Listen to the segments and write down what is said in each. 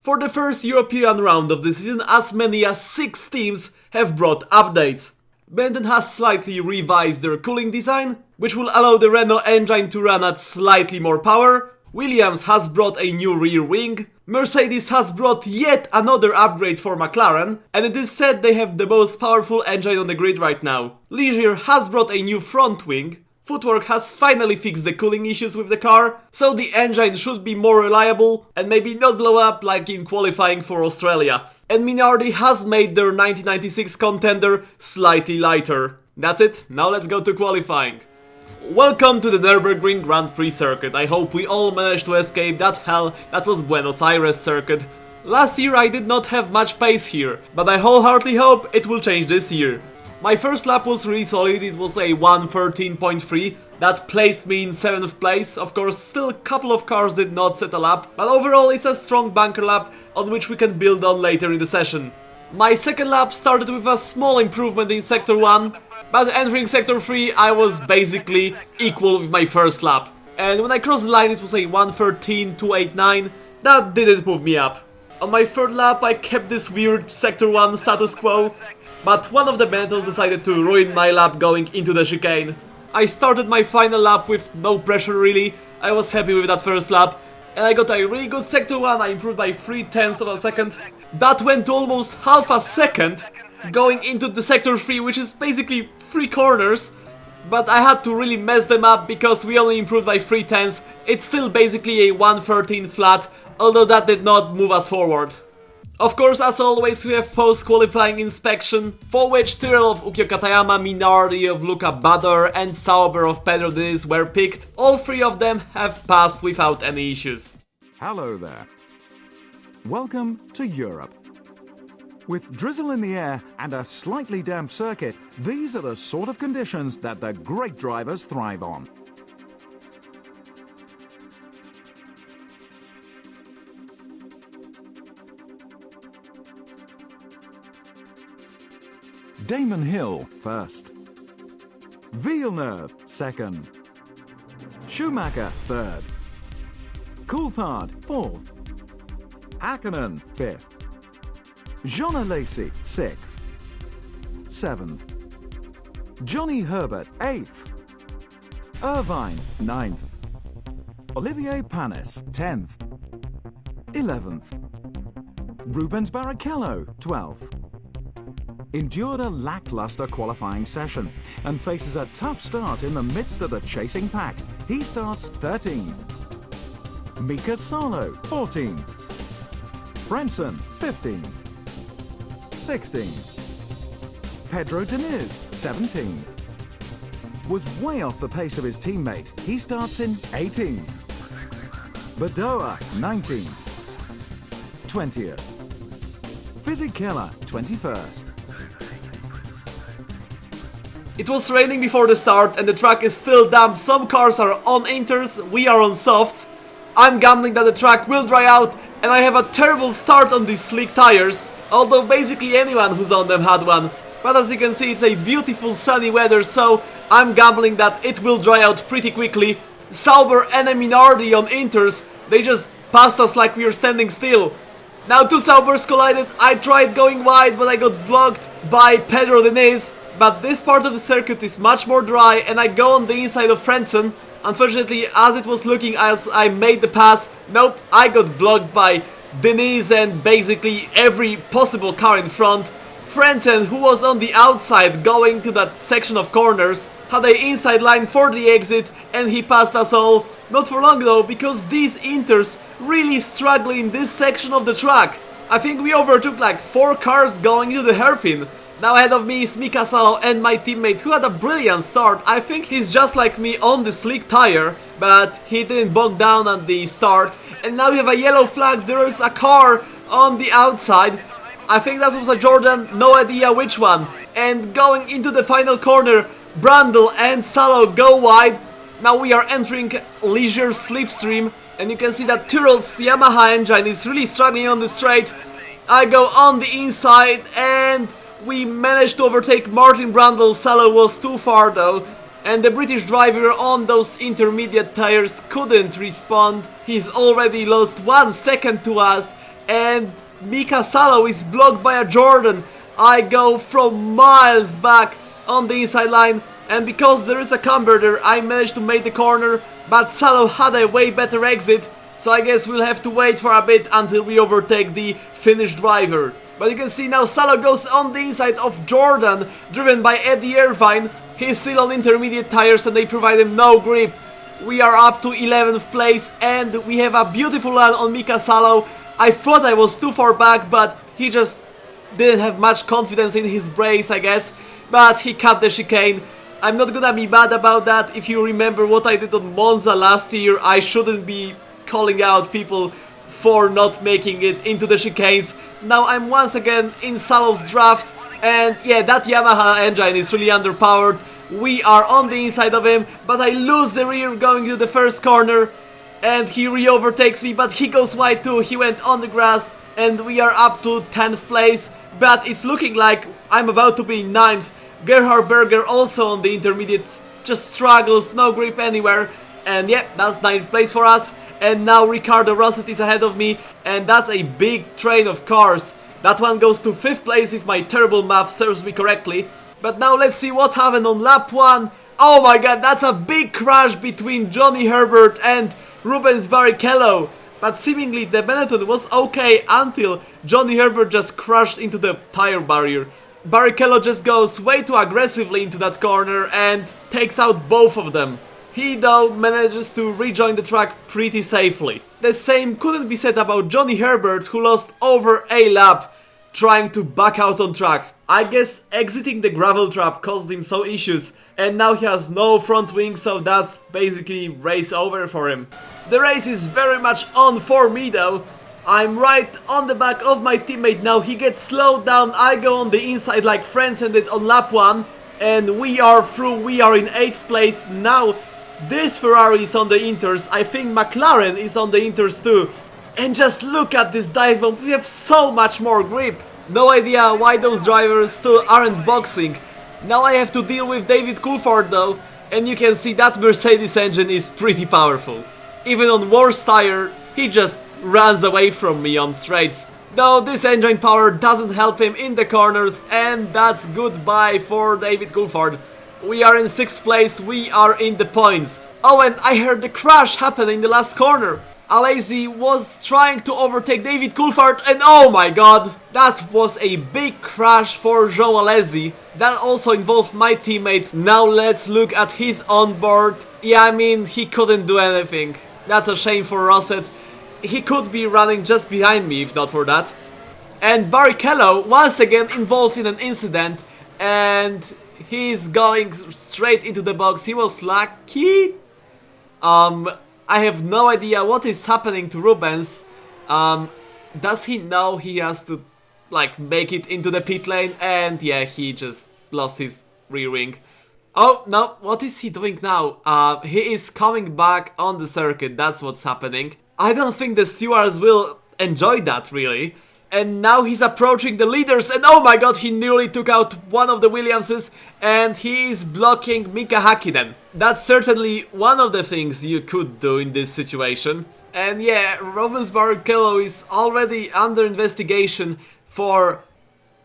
For the first European round of the season, as many as 6 teams have brought updates. Benetton has slightly revised their cooling design, which will allow the Renault engine to run at slightly more power. Williams has brought a new rear wing. Mercedes has brought yet another upgrade for McLaren, and it is said they have the most powerful engine on the grid right now. Ligier has brought a new front wing. Footwork has finally fixed the cooling issues with the car, so the engine should be more reliable and maybe not blow up like in qualifying for Australia. And Minardi has made their 1996 contender slightly lighter. That's it, now let's go to qualifying. Welcome to the Nürburgring Grand Prix circuit. I hope we all managed to escape that hell that was Buenos Aires circuit. Last year I did not have much pace here, but I wholeheartedly hope it will change this year. My first lap was really solid, it was a 1:13.3, that placed me in 7th place. Of course, still a couple of cars did not set a lap, but overall it's a strong bunker lap on which we can build on later in the session. My second lap started with a small improvement in Sector 1, but entering Sector 3 I was basically equal with my first lap. And when I crossed the line it was a 1:13.289, that didn't move me up. On my third lap I kept this weird Sector 1 status quo, but one of the Benetons decided to ruin my lap going into the chicane. I started my final lap with no pressure really, I was happy with that first lap, and I got a really good Sector 1, I improved by 0.3 of a second. That went to almost half a second going into the Sector 3, which is basically 3 corners, but I had to really mess them up because we only improved by 0.3. It's still basically a 1:13 flat, although that did not move us forward. Of course, as always, we have post-qualifying inspection, for which TYRE of Ukyo Katayama, Minardi of Luca Badoer and Sauber of Pedro Diniz were picked. All 3 of them have passed without any issues. Hello there. Welcome to Europe. With drizzle in the air and a slightly damp circuit, these are the sort of conditions that the great drivers thrive on. Damon Hill first, Villeneuve second, Schumacher third, Coulthard fourth, Hakkinen fifth, Jean Alesi sixth, seventh, Johnny Herbert eighth, Irvine ninth, Olivier Panis 10th, 11th, Rubens Barrichello 12th. Endured a lackluster qualifying session and faces a tough start in the midst of the chasing pack. He starts 13th. Mika Salo 14th. Frentzen 15th. 16th. Pedro Diniz 17th. Was way off the pace of his teammate. He starts in 18th. Badoa 19th. 20th. Fisichella 21st. It was raining before the start and the track is still damp. Some cars are on inters, we are on softs. I'm gambling that the track will dry out and I have a terrible start on these slick tires, although basically anyone who's on them had one. But as you can see, it's a beautiful sunny weather, so I'm gambling that it will dry out pretty quickly. Sauber and a Minardi on inters, they just passed us like we were standing still. Now 2 Saubers collided. I tried going wide but I got blocked by Pedro Diniz. But this part of the circuit is much more dry and I go on the inside of Frentzen. Unfortunately, as it was looking as I made the pass, nope, I got blocked by Diniz and basically every possible car in front. Frentzen, who was on the outside going to that section of corners, had an inside line for the exit and he passed us all. Not for long though, because these inters really struggle in this section of the track. I think we overtook like 4 cars going into the hairpin. Now ahead of me is Mika Salo and my teammate who had a brilliant start. I think he's just like me on the slick tire, but he didn't bog down at the start. And now we have a yellow flag, there is a car on the outside. I think that was a Jordan, no idea which one. And going into the final corner, Brundle and Salo go wide. Now we are entering Ligier slipstream and you can see that Tyrrell's Yamaha engine is really struggling on the straight. I go on the inside and we managed to overtake Martin Brundle. Salo was too far though, and the British driver on those intermediate tires couldn't respond. He's already lost 1 second to us, and Mika Salo is blocked by a Jordan. I go from miles back on the inside line, and because there is a camber there, I managed to make the corner, but Salo had a way better exit, so I guess we'll have to wait for a bit until we overtake the Finnish driver. But you can see now Salo goes on the inside of Jordan, driven by Eddie Irvine. He's still on intermediate tires and they provide him no grip. We are up to 11th place and we have a beautiful run on Mika Salo. I thought I was too far back, but he just didn't have much confidence in his brakes, I guess. But he cut the chicane. I'm not gonna be mad about that. If you remember what I did on Monza last year, I shouldn't be calling out people for not making it into the chicanes. Now I'm once again in Salo's draft, and yeah, that Yamaha engine is really underpowered. We are on the inside of him, but I lose the rear going to the first corner, and he re-overtakes me, but he goes wide too. He went on the grass, and we are up to 10th place, but it's looking like I'm about to be 9th. Gerhard Berger also on the intermediate, just struggles, no grip anywhere, and yeah, that's 9th place for us. And now Ricardo Rosset is ahead of me, and that's a big train of cars. That one goes to 5th place if my terrible math serves me correctly. But now let's see what happened on lap 1. Oh my god, that's a big crash between Johnny Herbert and Rubens Barrichello. But seemingly the Benetton was okay until Johnny Herbert just crashed into the tire barrier. Barrichello just goes way too aggressively into that corner and takes out both of them. He though manages to rejoin the track pretty safely. The same couldn't be said about Johnny Herbert, who lost over a lap trying to back out on track. I guess exiting the gravel trap caused him some issues, and now he has no front wing, so that's basically race over for him. The race is very much on for me though. I'm right on the back of my teammate now. He gets slowed down, I go on the inside like Frentzen did on lap 1, and we are through. We are in 8th place now. This Ferrari is on the inters. I think McLaren is on the inters too. And just look at this dive bomb. We have so much more grip. No idea why those drivers still aren't boxing. Now I have to deal with David Coulthard though. And you can see that Mercedes engine is pretty powerful. Even on worst tire, he just runs away from me on straights. Though this engine power doesn't help him in the corners, and that's goodbye for David Coulthard. We are in 6th place, we are in the points. Oh, and I heard the crash happen in the last corner. Alesi was trying to overtake David Coulthard, and oh my god, that was a big crash for Jean Alesi. That also involved my teammate. Now let's look at his onboard. Yeah, I mean, he couldn't do anything. That's a shame for Rosset. He could be running just behind me if not for that. And Barrichello once again involved in an incident, and he's going straight into the box. He was lucky. I have no idea what is happening to Rubens. Does he know he has to like make it into the pit lane? And yeah, he just lost his rear wing. Oh no, what is he doing now? He is coming back on the circuit. That's what's happening. I don't think the stewards will enjoy that really. And now he's approaching the leaders, and oh my god, he nearly took out one of the Williamses, and he is blocking Mika Häkkinen. That's certainly one of the things you could do in this situation. And yeah, Rubens Barrichello is already under investigation for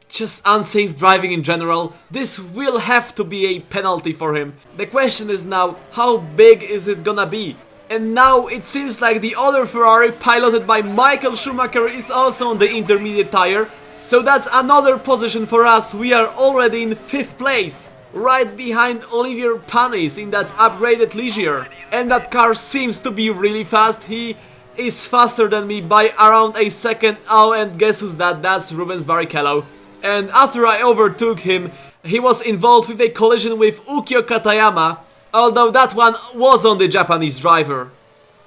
just unsafe driving in general. This will have to be a penalty for him. The question is now, how big is it gonna be? And now it seems like the other Ferrari, piloted by Michael Schumacher, is also on the intermediate tire. So that's another position for us. We are already in 5th place, right behind Olivier Panis in that upgraded Ligier. And that car seems to be really fast. He is faster than me by around a second. Oh, and guess who's that? That's Rubens Barrichello. And after I overtook him, he was involved with a collision with Ukyo Katayama. Although that one was on the Japanese driver.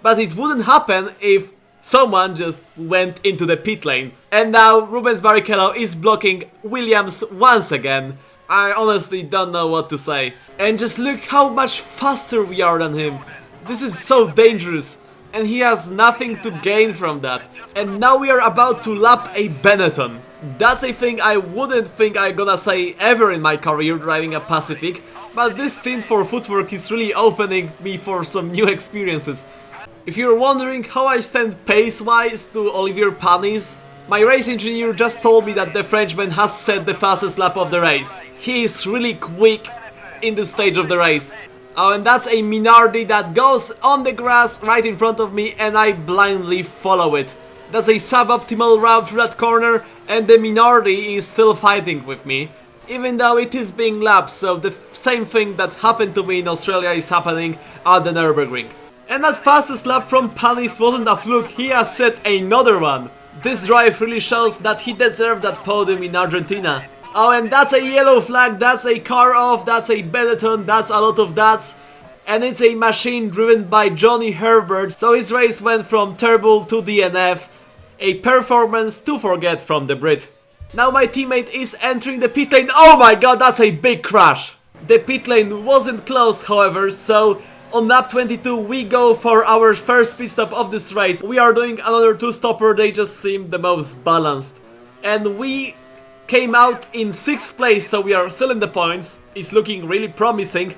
But it wouldn't happen if someone just went into the pit lane. And now Rubens Barrichello is blocking Williams once again. I honestly don't know what to say. And just look how much faster we are than him. This is so dangerous. And he has nothing to gain from that. And now we are about to lap a Benetton. That's a thing I wouldn't think I'm gonna say ever in my career driving a Pacific. But this stint for footwork is really opening me for some new experiences. If you're wondering how I stand pace-wise to Olivier Panis, my race engineer just told me that the Frenchman has set the fastest lap of the race. He is really quick in this stage of the race. Oh, and that's a Minardi that goes on the grass right in front of me and I blindly follow it. That's a suboptimal route through that corner and the Minardi is still fighting with me. Even though it is being lapped, so the same thing that happened to me in Australia is happening at the Nürburgring. And that fastest lap from Panis wasn't a fluke, he has set another one. This drive really shows that he deserved that podium in Argentina. Oh, and that's a yellow flag, that's a car off, that's a Benetton, that's a lot of that's. And it's a machine driven by Johnny Herbert, so his race went from turbo to DNF. A performance to forget from the Brit. Now my teammate is entering the pit lane. Oh my god, that's a big crash. The pit lane wasn't close, however, so on lap 22 we go for our first pit stop of this race. We are doing another two-stopper, they just seem the most balanced. And we came out in 6th place, so we are still in the points. It's looking really promising.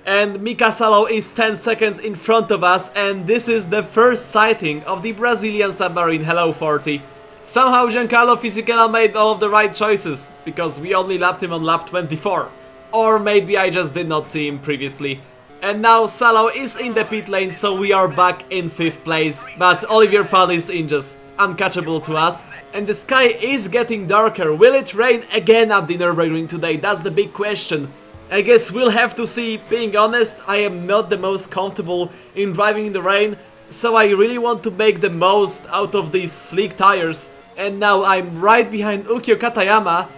And Mika Salo is 10 seconds in front of us, and this is the first sighting of the Brazilian submarine Hello 40. Somehow Giancarlo Fisichella made all of the right choices, because we only lapped him on lap 24. Or maybe I just did not see him previously. And now Salo is in the pit lane, so we are back in 5th place, but Olivier Panis is just uncatchable to us. And the sky is getting darker. Will it rain again at the Nürburgring today? That's the big question. I guess we'll have to see. Being honest, I am not the most comfortable in driving in the rain, so I really want to make the most out of these sleek tires. And now I'm right behind Ukyo Katayama,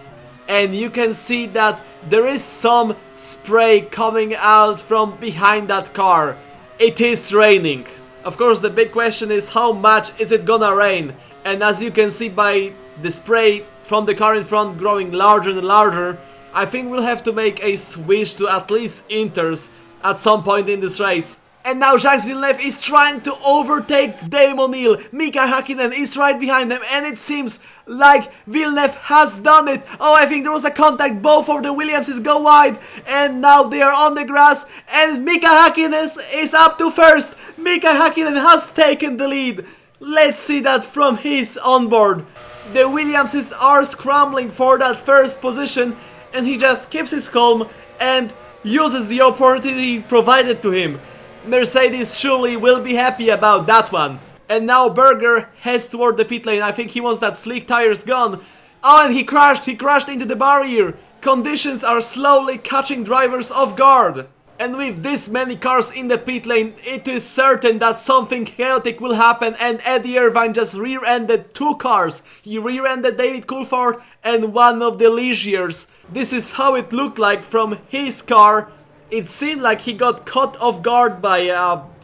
and you can see that there is some spray coming out from behind that car. It is raining. Of course, the big question is how much is it gonna rain? And as you can see by the spray from the car in front growing larger and larger, I think we'll have to make a switch to at least inters at some point in this race. And now Jacques Villeneuve is trying to overtake Damon Hill. Mika Hakkinen is right behind them, and it seems like Villeneuve has done it. Oh, I think there was a contact. Both of the Williamses go wide, and now they are on the grass, and Mika Hakkinen is up to first. Mika Hakkinen has taken the lead. Let's see that from his onboard. The Williamses are scrambling for that first position, and he just keeps his calm and uses the opportunity provided to him. Mercedes surely will be happy about that one. And now Berger heads toward the pit lane. I think he wants that sleek tires gone. Oh, and he crashed into the barrier. Conditions are slowly catching drivers off guard. And with this many cars in the pit lane, it is certain that something chaotic will happen, and Eddie Irvine just rear-ended 2 cars. He rear-ended David Coulthard and one of the Ligiers. This is how it looked like from his car. It seemed like he got caught off guard by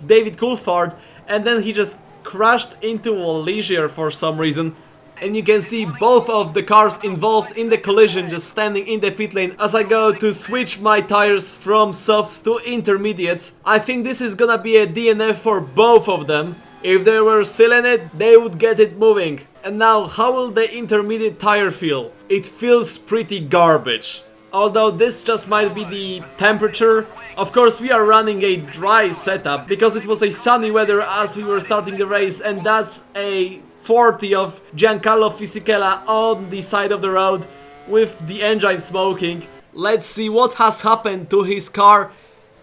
David Coulthard, and then he just crashed into a Ligier for some reason. And you can see both of the cars involved in the collision just standing in the pit lane as I go to switch my tires from softs to intermediates. I think this is gonna be a DNF for both of them. If they were still in it, they would get it moving. And now, how will the intermediate tire feel? It feels pretty garbage. Although this just might be the temperature. Of course, we are running a dry setup because it was a sunny weather as we were starting the race, and that's a 40 of Giancarlo Fisichella on the side of the road with the engine smoking. Let's see what has happened to his car.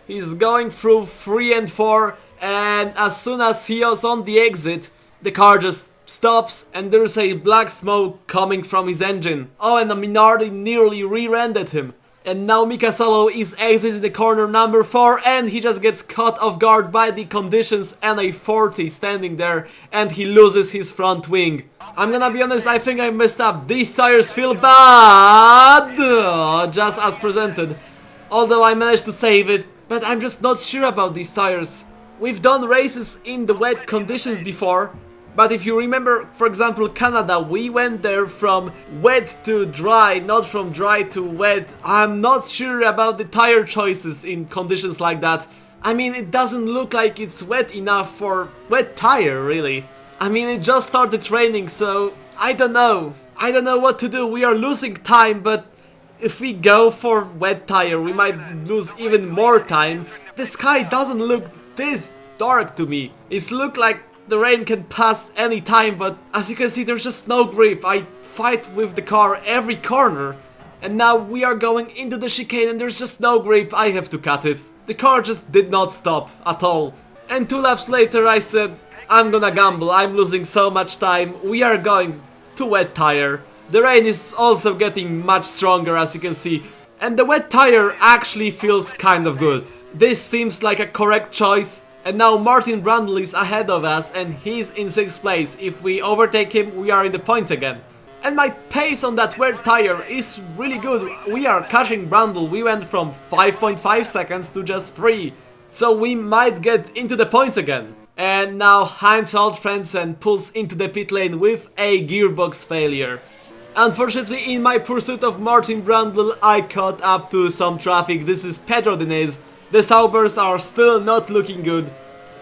He's going through 3 and 4, and as soon as he is on the exit, the car just stops and there's a black smoke coming from his engine. Oh, and a Minardi nearly rear-ended him. And now Mika Salo is exiting the corner number 4, and he just gets caught off guard by the conditions and a 40 standing there, and he loses his front wing. I'm gonna be honest, I think I messed up. These tires feel bad, just as presented. Although I managed to save it, but I'm just not sure about these tires. We've done races in the wet conditions before, but if you remember, for example, Canada, we went there from wet to dry, not from dry to wet. I'm not sure about the tire choices in conditions like that. I mean, it doesn't look like it's wet enough for wet tire, really. I mean, it just started raining, so I don't know. I don't know what to do. We are losing time, but if we go for wet tire, we might lose even more time. The sky doesn't look this dark to me. It looked like the rain can pass any time, but as you can see, there's just no grip. I fight with the car every corner, and now we are going into the chicane and there's just no grip. I have to cut it. The car just did not stop at all. And 2 laps later I said, I'm gonna gamble, I'm losing so much time. We are going to wet tire. The rain is also getting much stronger, as you can see, and the wet tire actually feels kind of good. This seems like a correct choice. And now Martin Brundle is ahead of us and he's in 6th place. If we overtake him, we are in the points again. And my pace on that wet tire is really good. We are catching Brundle. We went from 5.5 seconds to just 3. So we might get into the points again. And now Heinz Altfrensen pulls into the pit lane with a gearbox failure. Unfortunately, in my pursuit of Martin Brundle, I caught up to some traffic. This is Pedro Diniz. The Saubers are still not looking good,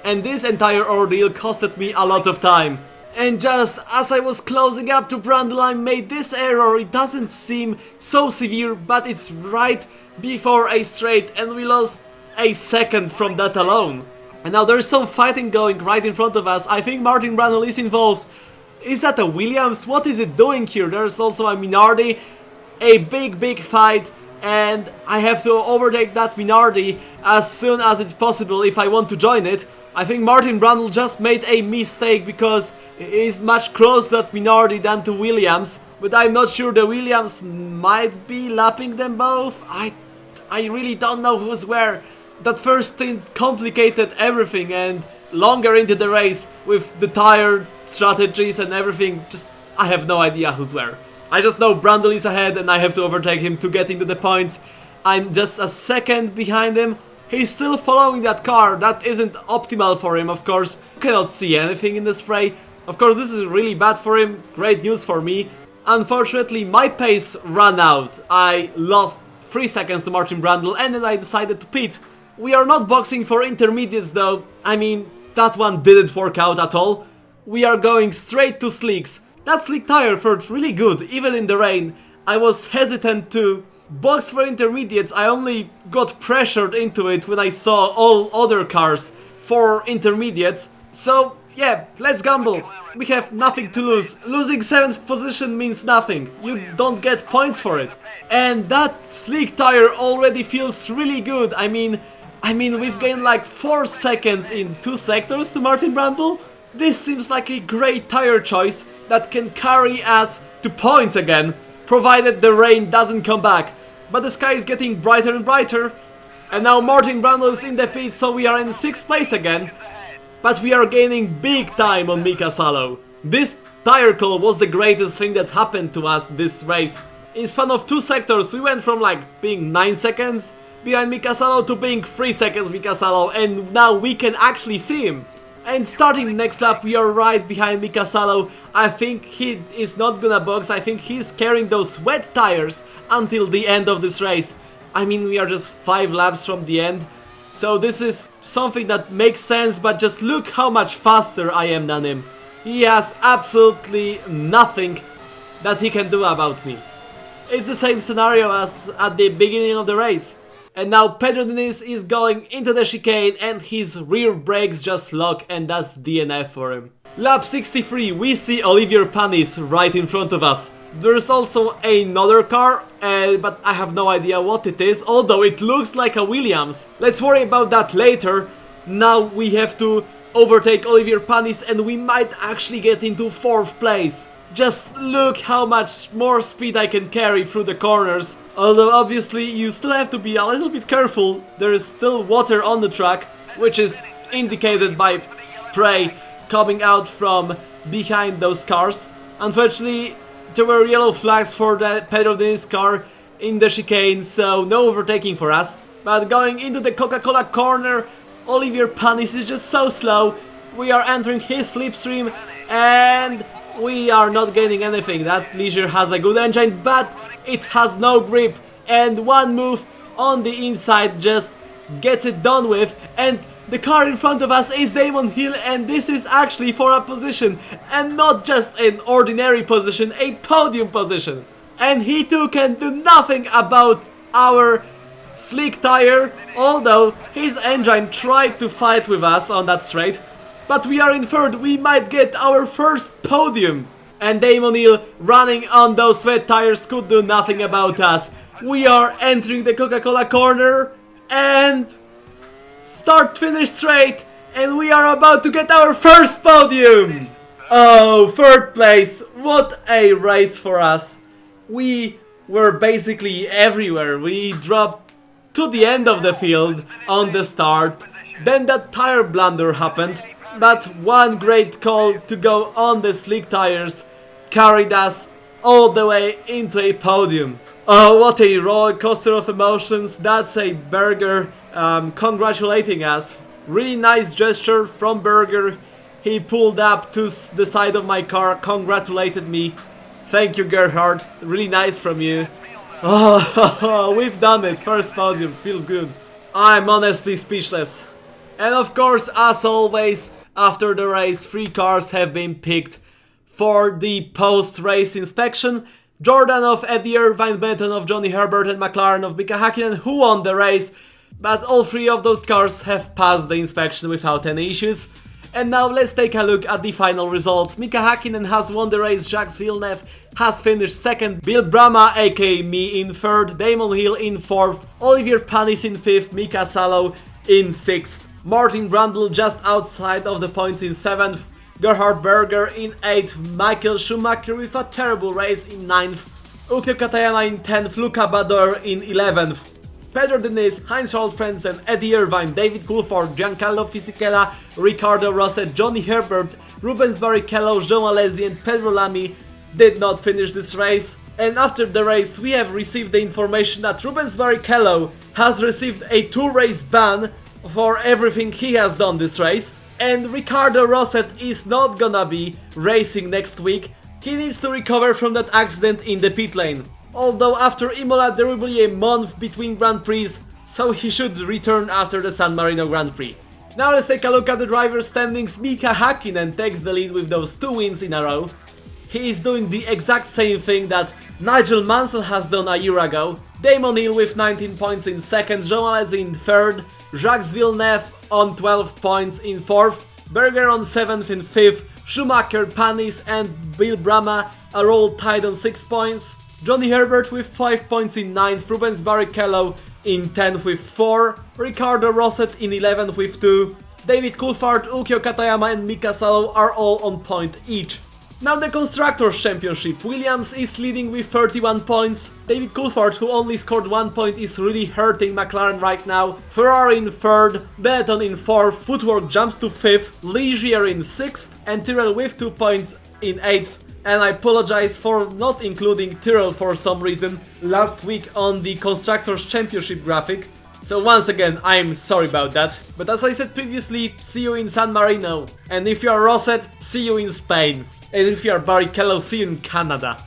and this entire ordeal costed me a lot of time. And just as I was closing up to Brundle, I made this error. It doesn't seem so severe, but it's right before a straight, and we lost a second from that alone. And now there's some fighting going right in front of us. I think Martin Brundle is involved. Is that a Williams? What is it doing here? There's also a Minardi. A big fight. And I have to overtake that Minardi as soon as it's possible if I want to join it. I think Martin Brundle just made a mistake because he is much closer to Minardi than to Williams. But I'm not sure the Williams might be lapping them both. I really don't know who's where. That first thing complicated everything, and longer into the race with the tire strategies and everything, just I have no idea who's where. I just know Brundle is ahead and I have to overtake him to get into the points. I'm just a second behind him. He's still following that car. That isn't optimal for him, of course. You cannot see anything in the spray. Of course, this is really bad for him. Great news for me. Unfortunately, my pace ran out. I lost 3 seconds to Martin Brundle and then I decided to pit. We are not boxing for intermediates though. I mean, that one didn't work out at all. We are going straight to slicks. That slick tire felt really good, even in the rain. I was hesitant to box for intermediates. I only got pressured into it when I saw all other cars for intermediates. So yeah, let's gamble. We have nothing to lose. Losing 7th position means nothing. You don't get points for it. And that slick tire already feels really good. I mean we've gained like 4 seconds in 2 sectors to Martin Brundle. This seems like a great tire choice that can carry us to points again, provided the rain doesn't come back. But the sky is getting brighter and brighter, and now Martin Brundle is in the pit, so we are in 6th place again. But we are gaining big time on Mika Salo. This tire call was the greatest thing that happened to us this race. In span of 2 sectors, we went from like being 9 seconds behind Mika Salo to being 3 seconds Mika Salo, and now we can actually see him. And starting next lap, we are right behind Mika Salo. I think he is not gonna box. I think he's carrying those wet tires until the end of this race. I mean, we are just 5 laps from the end. So this is something that makes sense, but just look how much faster I am than him. He has absolutely nothing that he can do about me. It's the same scenario as at the beginning of the race. And now Pedro Diniz is going into the chicane and his rear brakes just lock, and that's DNF for him. Lap 63, we see Olivier Panis right in front of us. There's also another car, but I have no idea what it is, although it looks like a Williams. Let's worry about that later. Now we have to overtake Olivier Panis and we might actually get into 4th place. Just look how much more speed I can carry through the corners. Although obviously you still have to be a little bit careful. There is still water on the track, which is indicated by spray coming out from behind those cars. Unfortunately, there were yellow flags for the Pedro Diniz car in the chicane, so no overtaking for us. But going into the Coca-Cola corner, Olivier Panis is just so slow. We are entering his slipstream and we are not gaining anything. That Leisure has a good engine, but it has no grip, and one move on the inside just gets it done with. And the car in front of us is Damon Hill, and this is actually for a position, and not just an ordinary position, a podium position. And he too can do nothing about our Slick Tire, although his engine tried to fight with us on that straight. But we are in third, we might get our first podium. And Damon Hill running on those sweat tires could do nothing about us. We are entering the Coca-Cola corner and start-finish straight, and we are about to get our first podium! Oh, third place, what a race for us. We were basically everywhere. We dropped to the end of the field on the start, then that tire blunder happened, but one great call to go on the slick tires carried us all the way into a podium. Oh, what a roller coaster of emotions. That's a Berger congratulating us. Really nice gesture from Berger. He pulled up to the side of my car, congratulated me. Thank you, Gerhard. Really nice from you. Oh, we've done it. First podium. Feels good. I'm honestly speechless. And of course, as always, after the race, 3 cars have been picked for the post-race inspection. Jordan of Eddie Irvine, Benetton of Johnny Herbert, and McLaren of Mika Hakkinen, who won the race. But all 3 of those cars have passed the inspection without any issues. And now let's take a look at the final results. Mika Hakkinen has won the race, Jacques Villeneuve has finished second, Bill Brahma aka me in third, Damon Hill in fourth, Olivier Panis in fifth, Mika Salo in sixth, Martin Brundle just outside of the points in seventh, Gerhard Berger in 8th, Michael Schumacher with a terrible race in 9th, Ukyo Katayama in 10th, Luca Badoer in 11th. Pedro Diniz, Heinz Frentzen, Eddie Irvine, David Coulthard, Giancarlo Fisichella, Ricardo Rosset, Johnny Herbert, Rubens Barrichello, Jean Alesi and Pedro Lamy did not finish this race. And after the race we have received the information that Rubens Barrichello has received a 2-race ban for everything he has done this race. And Ricardo Rosset is not gonna be racing next week. He needs to recover from that accident in the pit lane. Although after Imola there will be a month between Grand Prix, so he should return after the San Marino Grand Prix. Now let's take a look at the driver standings. Mika Hakkinen takes the lead with those 2 wins in a row. He is doing the exact same thing that Nigel Mansell has done a year ago. Damon Hill with 19 points in second, Jean Alesi in third, Jacques Villeneuve on 12 points in fourth, Berger on 7th in fifth, Schumacher, Panis and Bill Brahma are all tied on 6 points. Johnny Herbert with 5 points in 9th, Rubens Barrichello in 10th with 4, Ricardo Rosset in 11th with 2, David Coulthard, Ukyo Katayama and Mika Salo are all on point each. Now the Constructors' Championship. Williams is leading with 31 points, David Coulthard, who only scored 1 point, is really hurting McLaren right now, Ferrari in 3rd, Benetton in 4th, Footwork jumps to 5th, Ligier in 6th and Tyrrell with 2 points in 8th. And I apologize for not including Tyrrell for some reason last week on the Constructors' Championship graphic. So once again, I'm sorry about that. But as I said previously, see you in San Marino. And if you are Rosset, see you in Spain. And if you are Barrichello, see you in Canada.